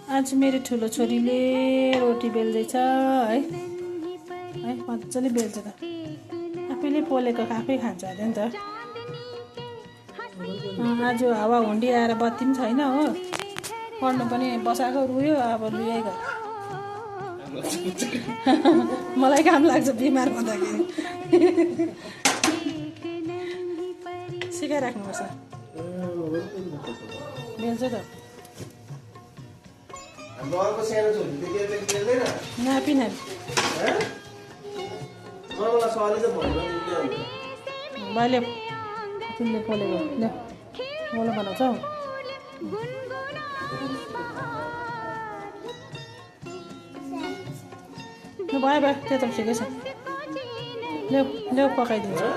आज मेरो ठुलो छोरीले रोटी बेल्दैछ है मजाले बेल्छ त आफैले पोलेको आफै खान्छ अरे नि त आज हावा हुन्डी आएर बत्ती पनि छैन हो पढ्नु पनि बसाएको रुयो अब रुएको मलाई काम लाग्छ बिमार हुँदाखेरि सिकाइराख्नुपर्छ बेल्छ त नापी भाइले तिमीले पोलेको ल मलाई बनाउँछौ भयो भयो त्यो त ठिकै छ ल्याउ ल्याउ पकाइदिन्छु